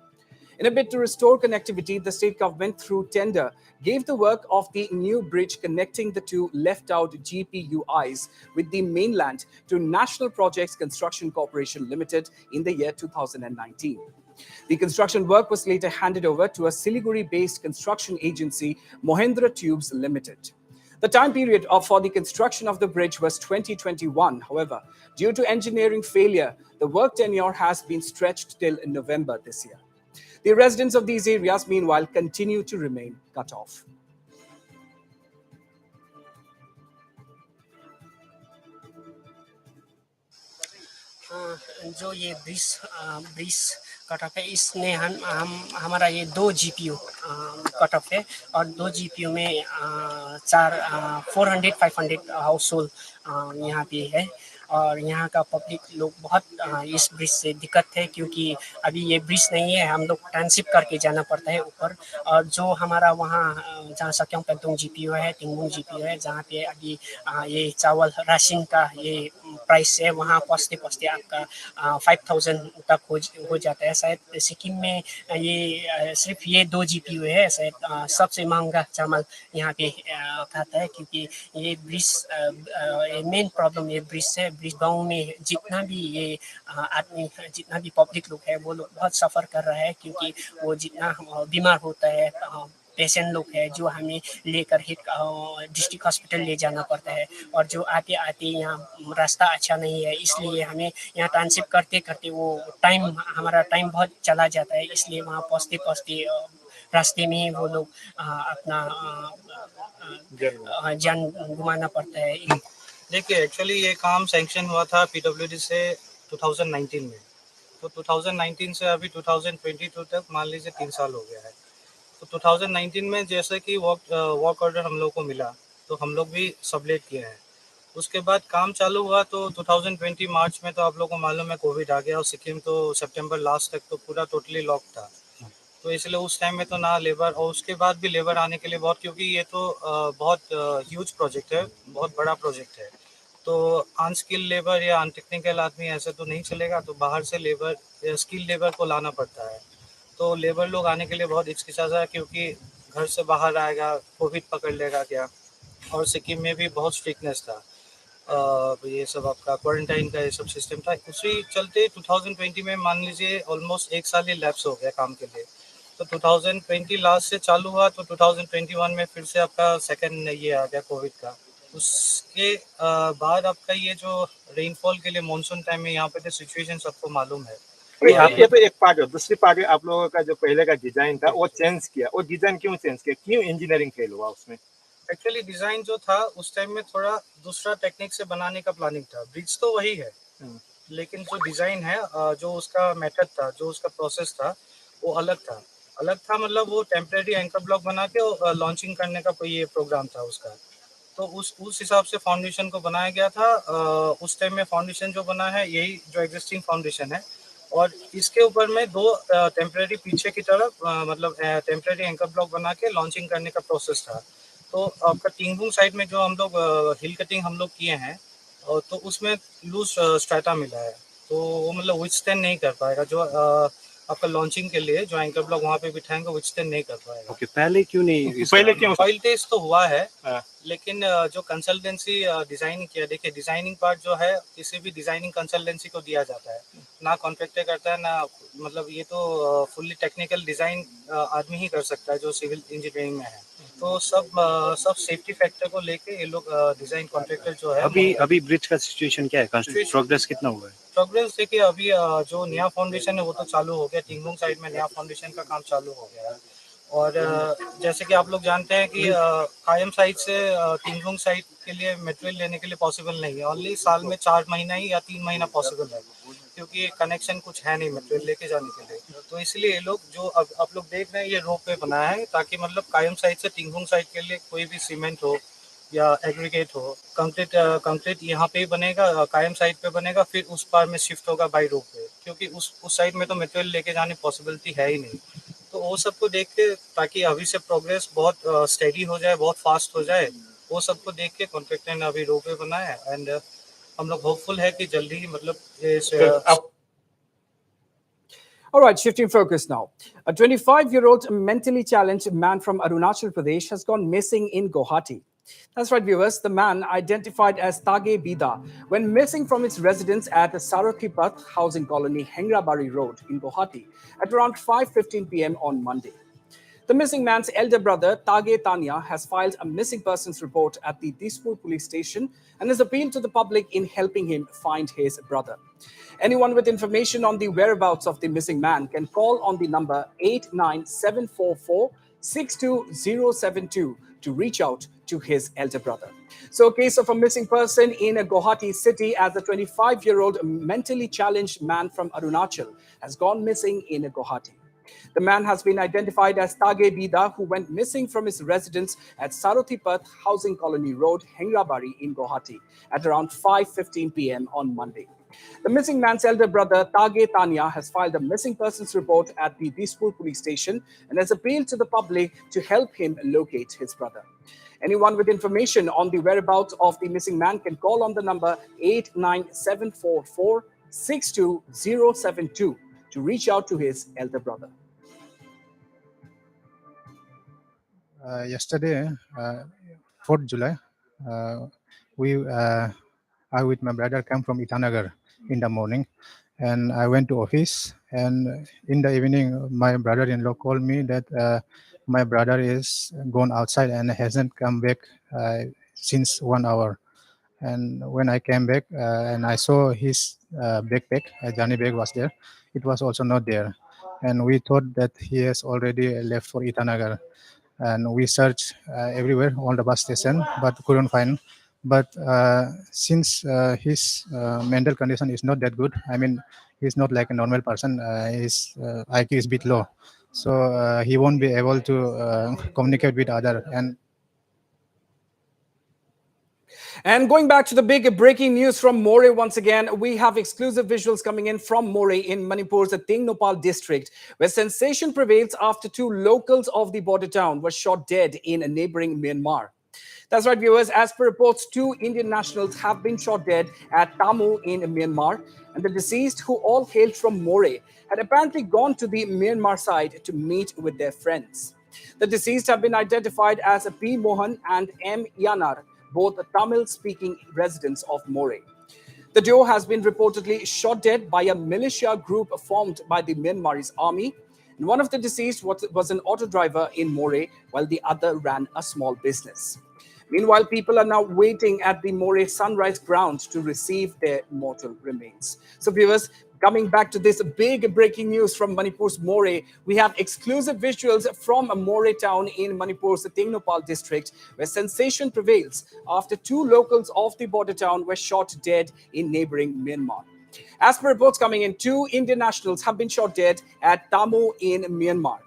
In a bid to restore connectivity, the state government, through tender, gave the work of the new bridge connecting the two left-out GPUIs with the mainland to National Projects Construction Corporation Limited in the year 2019. The construction work was later handed over to a Siliguri-based construction agency, Mohindra Tubes Limited. The time period for the construction of the bridge was 2021. However, due to engineering failure, the work tenure has been stretched till November this year. The residents of these areas, meanwhile, continue to remain cut off. जो ये bridge cut off है, इसने हम हमारा ये 2 GPU cut off है और 2 GPU में 400-500 हाउस होल्ड यहाँ पे है और यहाँ का पब्लिक लोग बहुत इस ब्रिज से दिक्कत है क्योंकि अभी ये ब्रिज नहीं है, हम लोग ट्रांसिट करके जाना पड़ता है ऊपर। और जो हमारा वहाँ जहाँ सक्योंग पेंटोंग जीपीयू है, टिंगमुंग जीपीयू है, जहाँ पे अभी ये चावल राशन का ये प्राइस है, वहाँ पहुँचते आपका 5000 तक हो जाता है। शायद सिक्किम में ये सिर्फ ये 2 जीपीयू है, शायद सबसे महंगा चावल यहाँ पे खाता है क्योंकि ये ब्रिज मेन प्रॉब्लम ये ब्रिज है। ब्रिज गाँव में जितना भी ये आदमी जितना भी पब्लिक लोग है वो लोग बहुत सफ़र कर रहा है क्योंकि वो जितना बीमार होता है पेशेंट लोग है जो हमें लेकर ही डिस्ट्रिक्ट हॉस्पिटल ले जाना पड़ता है और जो आते आते यहाँ रास्ता अच्छा नहीं है, इसलिए हमें यहाँ ट्रांसिट करते करते वो हमारा टाइम बहुत चला जाता है, इसलिए वहाँ पहुँचते रास्ते में ही वो लोग अपना जान गुमाना पड़ता है। देखिए एक्चुअली ये काम सैंक्शन हुआ था पीडब्ल्यूडी से 2019 में, तो 2019 से अभी 2022 तक मान लीजिए 3 साल हो गया है। तो 2019 में जैसे कि वर्क ऑर्डर हम लोग को मिला तो हम लोग भी सबलेट किए हैं। उसके बाद काम चालू हुआ तो 2020 मार्च में तो आप लोगों को मालूम है कोविड आ गया और सिक्किम तो सितंबर लास्ट तक तो पूरा टोटली लॉक था, तो इसलिए उस टाइम में तो ना लेबर और उसके बाद भी लेबर आने के लिए बहुत, क्योंकि ये तो बहुत ह्यूज प्रोजेक्ट है, बहुत बड़ा प्रोजेक्ट है, तो अनस्किल्ड लेबर या अनटेक्निकल आदमी ऐसे तो नहीं चलेगा, तो बाहर से लेबर या स्किल्ड लेबर को लाना पड़ता है। तो लेबर लोग आने के लिए बहुत हिचकिचाता है क्योंकि घर से बाहर आएगा कोविड पकड़ लेगा क्या, और सिक्किम में भी बहुत स्ट्रिक्टनेस था, ये सब आपका क्वारंटाइन का ये सब सिस्टम था। उसी चलते 2020 में मान लीजिए ऑलमोस्ट 1 साल ही लैप्स हो गया काम के लिए। तो 2020 लास्ट से चालू हुआ तो 2021 में फिर से आपका सेकंड ये आ गया कोविड का। उसके बाद आपका ये जो रेनफॉल के लिए मानसून टाइम में यहाँ पे तो सिचुएशन सबको मालूम है। ये तो एक पार्ट है, दूसरी पार्ट है आप लोगों का जो पहले का डिजाइन था वो चेंज किया, वो डिजाइन क्यों चेंज किया, क्यों इंजीनियरिंग फेल हुआ उसमें? एक्चुअली डिजाइन जो था उस टाइम में थोड़ा दूसरा टेक्निक से बनाने का प्लानिंग था। ब्रिज तो वही है लेकिन जो डिजाइन है, जो उसका मेथड था, जो उसका प्रोसेस था वो अलग था। अलग था, मतलब वो टेम्परेरी एंकर ब्लॉक बना के लॉन्चिंग करने का कोई ये प्रोग्राम था उसका। तो उस हिसाब से फाउंडेशन को बनाया गया था। उस टाइम में फाउंडेशन जो बना है यही जो एग्जिस्टिंग फाउंडेशन है, और इसके ऊपर में दो टेम्परेरी पीछे की तरफ मतलब टेम्परेरी एंकर ब्लॉक बना के लॉन्चिंग करने का प्रोसेस था। तो आपका टिंगबुंग साइड में जो हम लोग हिल कटिंग हम लोग किए हैं, तो उसमें लूज स्ट्रैटा मिला है, तो वो मतलब विथस्टैंड नहीं कर पाएगा। जो आपका लॉन्चिंग के लिए जो एंकर ब्लॉक वहाँ पे बिठाएंगे विथस्टैंड नहीं कर पाएगा। ओके, पहले क्यों नहीं पहले क्यों ऑयल टेस्ट तो हुआ है, लेकिन जो कंसल्टेंसी डिजाइनिंग किया, देखिए डिजाइनिंग पार्ट जो है किसी भी डिजाइनिंग कंसल्टेंसी को दिया जाता है, ना कॉन्ट्रैक्टर करता है ना, मतलब ये तो फुल्ली टेक्निकल डिजाइन आदमी ही कर सकता है जो सिविल इंजीनियरिंग में है। तो सब सेफ्टी फैक्टर को लेके ये लोग डिजाइन कॉन्ट्रैक्टर जो है अभी ब्रिज का सिचुएशन क्या है, प्रोग्रेस कितना हुआ है? प्रोग्रेस देखिए अभी जो नया फाउंडेशन है वो तो चालू हो गया, टिंगबुंग साइड में नया फाउंडेशन का काम चालू हो गया है। और जैसे कि आप लोग जानते हैं कि कायम साइड से टिंगबुंग साइड के लिए मटेरियल लेने के लिए पॉसिबल नहीं है, ओनली साल में 4 महीना ही या 3 महीना पॉसिबल है, क्योंकि कनेक्शन कुछ है नहीं मटेरियल लेके जाने के लिए। तो इसलिए ये लोग जो अब आप लोग देख रहे हैं ये रोप वे बनाया है, ताकि मतलब कायम साइड से टिंगबुंग साइड के लिए कोई भी सीमेंट हो या एग्रीगेट हो, कंक्रीट यहाँ पे ही बनेगा, कायम साइड पे बनेगा, फिर उस पार में शिफ्ट होगा बाई रोप वे, क्योंकि उस साइड में तो मटेरियल लेके जाने पॉसिबिलिटी है ही नहीं। तो वो सबको देख के, ताकि अभी से प्रोग्रेस बहुत स्टेडी हो जाए, बहुत फास्ट हो जाए, वो सबको देख के कॉन्ट्रैक्टर ने अभी रोप वे बनाया है। एंड हम लोग होपफुल है कि जल्दी ही मतलब All right, shifting focus now. A 25-year-old mentally challenged man from Arunachal Pradesh has gone missing in Guwahati. That's right, viewers. The man, identified as Tage Bida, went missing from his residence at the Sarakipat housing colony, Hengrabari Road in Guwahati at around 5:15 p.m. on Monday. The missing man's elder brother, Tage Tanya, has filed a missing persons report at the Dispur police station and has appealed to the public in helping him find his brother. Anyone with information on the whereabouts of the missing man can call on the number 89744 62072 to reach out to his elder brother. So, a case of a missing person in Guwahati city as a 25-year-old mentally challenged man from Arunachal has gone missing in Guwahati. The man has been identified as Tage Bida, who went missing from his residence at Sarothipat Housing Colony Road, Hengrabari in Guwahati at around 5:15 p.m. on Monday. The missing man's elder brother, Tage Tanya, has filed a missing persons report at the Dispur police station and has appealed to the public to help him locate his brother. Anyone with information on the whereabouts of the missing man can call on the number 89744 62072 to reach out to his elder brother. Yesterday, 4th July, I with my brother came from Itanagar in the morning, and I went to office. And in the evening, my brother-in-law called me that my brother is gone outside and hasn't come back since 1 hour. And when I came back and I saw his backpack, a journey bag was there, it was also not there. And we thought that he has already left for Itanagar. And we searched everywhere, all the bus station, but couldn't find. But since his mental condition is not that good, I mean, he's not like a normal person. His IQ is a bit low, so he won't be able to communicate with other. And going back to the big breaking news from Moreh once again, we have exclusive visuals coming in from Moreh in Manipur's Tingnopal district, where sensation prevails after two locals of the border town were shot dead in a neighboring Myanmar. That's right, viewers. As per reports, two Indian nationals have been shot dead at Tamu in Myanmar, and the deceased, who all hailed from Moreh, had apparently gone to the Myanmar side to meet with their friends. The deceased have been identified as P. Mohan and M. Yanar, both Tamil-speaking residents of Moreh. The duo has been reportedly shot dead by a militia group formed by the Myanmarese army. And one of the deceased was an auto driver in Moreh, while the other ran a small business. Meanwhile, people are now waiting at the Moreh Sunrise ground to receive their mortal remains. So, viewers, coming back to this big breaking news from Manipur's Moreh, we have exclusive visuals from a Moreh town in Manipur's Tingnopal district, where sensation prevails after two locals of the border town were shot dead in neighboring Myanmar. As per reports coming in, two Indian nationals have been shot dead at Tamu in Myanmar.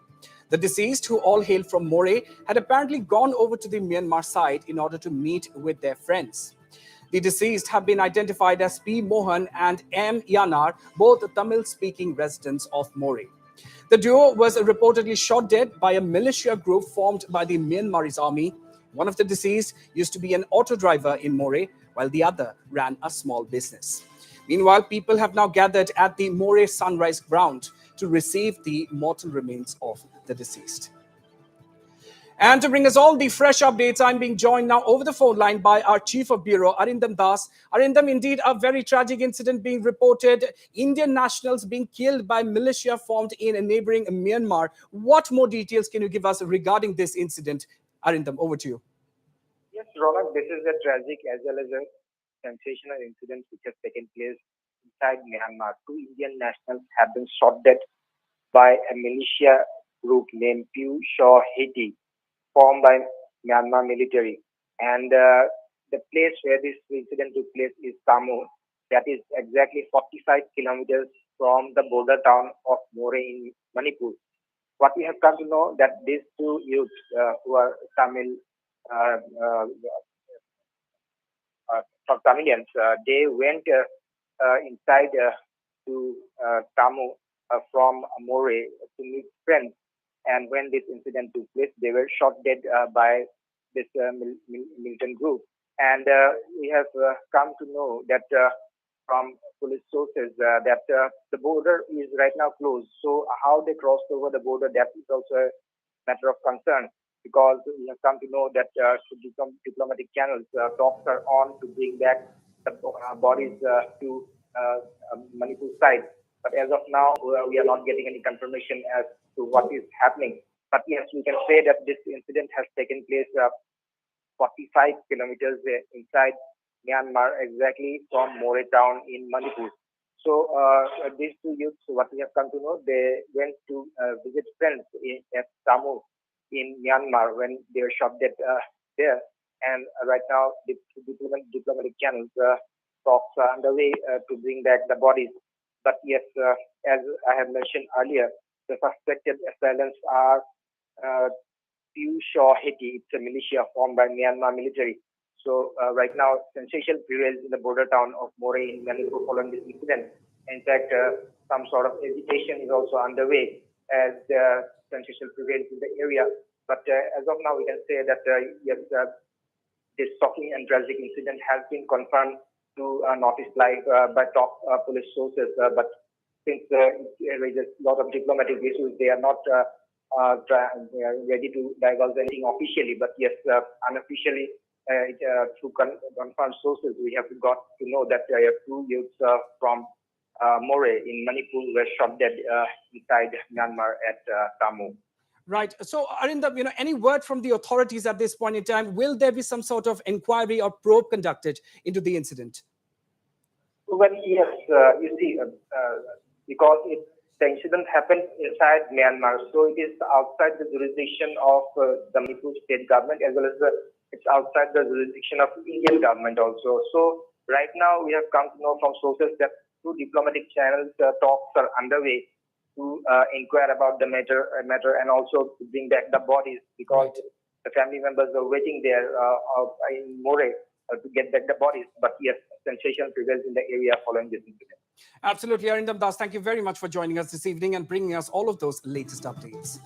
The deceased, who all hail from Moreh, had apparently gone over to the Myanmar side in order to meet with their friends. The deceased have been identified as P. Mohan and M. Yanar, both Tamil-speaking residents of Moreh. The duo was reportedly shot dead by a militia group formed by the Myanmarese army. One of the deceased used to be an auto driver in Moreh, while the other ran a small business. Meanwhile, people have now gathered at the Moreh Sunrise ground to receive the mortal remains of the deceased. And to bring us all the fresh updates, I'm being joined now over the phone line by our Chief of Bureau, Arindam Das. Arindam, indeed, a very tragic incident being reported. Indian nationals being killed by militia formed in a neighboring Myanmar. What more details can you give us regarding this incident? Arindam, over to you. Yes, Ronak, this is a tragic as well as a sensational incident which has taken place inside Myanmar. Two Indian nationals have been shot dead by a militia group named Pew Shaw Haiti, formed by Myanmar military. And the place where this incident took place is Tamu. That is exactly 45 kilometers from the border town of Moreh in Manipur. What we have come to know that these two youths who are Tamil from Tamilians, they went inside to Tamu from Moreh to meet friends. And when this incident took place, they were shot dead by this militant group. And we have come to know that from police sources that the border is right now closed. So how they crossed over the border, that is also a matter of concern, because we have come to know that through diplomatic channels, talks are on to bring back the bodies to Manipur side. But as of now, we are not getting any confirmation as to what is happening. But yes, we can say that this incident has taken place 45 kilometers inside Myanmar, exactly from Moreh town in Manipur. So these two youths, what we have come to know, they went to visit friends at Tamu in Myanmar when they were shot dead there. And right now, the diplomatic channels talks are underway to bring back the bodies. But yes, as I have mentioned earlier, the suspected assailants are Pew Shaw Haiti. It's a militia formed by Myanmar military. So right now, sensation prevails in the border town of Moreh in Manipur following this incident. In fact, some sort of agitation is also underway as sensation prevails in the area. But as of now, we can say that yes, this shocking and tragic incident has been confirmed to Northeast Live by top police sources. But since there is a lot of diplomatic issues, they are not ready to divulge anything officially. But yes, unofficially, through confirmed sources, we have got to know that there are two youths from Moreh in Manipur were shot dead inside Myanmar at Tamu. Right. So, Arindam, any word from the authorities at this point in time? Will there be some sort of inquiry or probe conducted into the incident? Well, yes. You see, because the incident happened inside Myanmar, so it is outside the jurisdiction of the Manipur state government, as well as it's outside the jurisdiction of Indian government also. So right now, we have come to know from sources that through diplomatic channels, talks are underway to inquire about the matter and also to bring back the bodies, because the family members are waiting there in Moreh to get back the bodies. But yes, sensation prevails in the area following this incident. Absolutely, Arindam Das. Thank you very much for joining us this evening and bringing us all of those latest updates.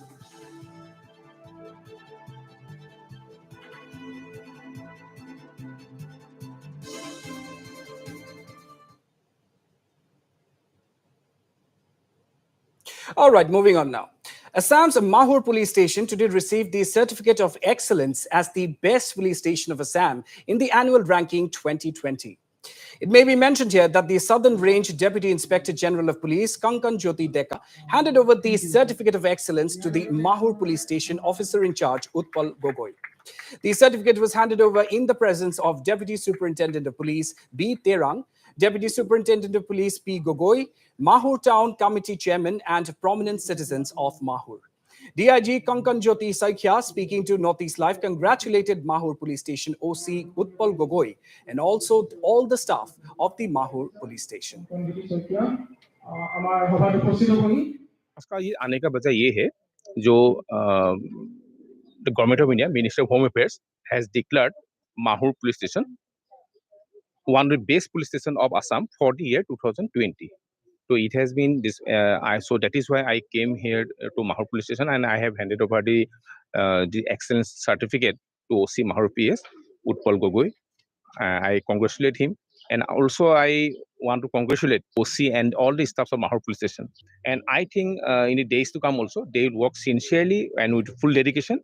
All right, moving on now. Assam's Mahur police station today received the Certificate of Excellence as the best police station of Assam in the annual ranking 2020. It may be mentioned here that the Southern Range Deputy Inspector General of Police, Kankan Jyoti Deka, handed over the Certificate of Excellence to the Mahur police station officer in charge, Utpal Gogoi. The certificate was handed over in the presence of Deputy Superintendent of Police, B. Terang, Deputy Superintendent of Police, P. Gogoi, Mahur Town Committee Chairman, and prominent citizens of Mahur. DIG Kankan Jyoti Saikhya, speaking to Northeast Live, congratulated Mahur Police Station OC Utpal Gogoi and also all the staff of the Mahur Police Station. आज का ये आने का वजह ये है जो the government of India, Ministry of Home Affairs, has declared Mahur police station one of the best police station of Assam for the year 2020. So it has been this. So that is why I came here to Mahur police station, and I have handed over the excellence certificate to OC Mahur PS Utpal Gogoi. I congratulate him, and also I want to congratulate OC and all the staffs of Mahur police station. And I think in the days to come also they will work sincerely and with full dedication.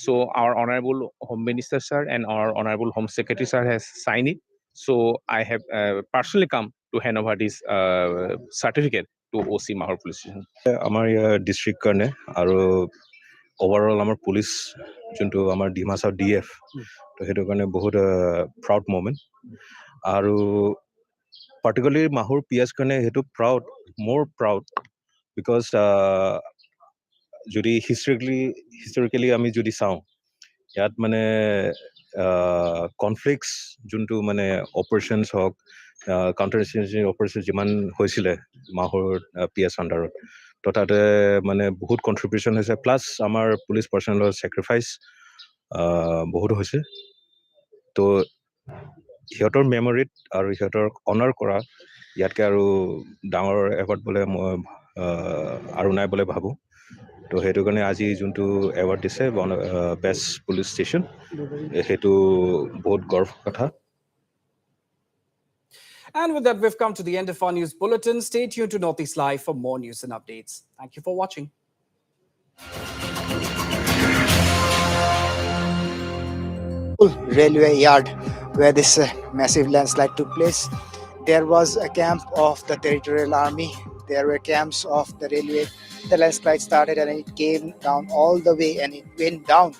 So our honorable Home Minister sir and our honorable Home Secretary sir has signed it. So I have personally come to hand over this certificate to OC Mahur Police Station. আমাৰ district কাৰণে আৰু overall আমাৰ police যোনটো আমাৰ ডিমাছাৰ DF তো সেইটো কাৰণে বহুত প্ৰাউড মমেণ্ট আৰু পাৰ্টিকুলাৰলি মাহুৰ পিয়াজ কাৰণে সেইটো মোৰ প্ৰাউড বিকজ যদি হিষ্টৰিকেলি আমি যদি চাওঁ ইয়াত মানে কনফ্লিক্টছ যোনটো মানে অপাৰেশ্যনছ হওক কাউণ্টাৰ ইনচাৰ্জেঞ্চি অপাৰেশ্যন যিমান হৈছিলে মাহুৰ পিয়াজ আণ্ডাৰত তো তাতে মানে বহুত কণ্ট্ৰিবিউশ্যন হৈছে প্লাছ আমাৰ পুলিচ পাৰ্চনেলৰ ছেক্ৰিফাইচ বহুত হৈছে তো সিহঁতৰ মেমৰিত আৰু সিহঁতৰ অনাৰ কৰা ইয়াতকৈ আৰু ডাঙৰ এৱাৰ্ড বোলে মই আৰু নাই বুলি ভাবোঁ তো সেইটো কাৰণে আজি যোনটো এৱাৰ্ড দিছে বেষ্ট পুলিচ ষ্টেচন সেইটো বহুত গৰ্ব কথা And with that, we've come to the end of our news bulletin. Stay tuned to Northeast Live for more news and updates. Thank you for watching. Railway yard where this massive landslide took place. There was a camp of the Territorial Army. There were camps of the railway. The landslide started and it came down all the way and it went down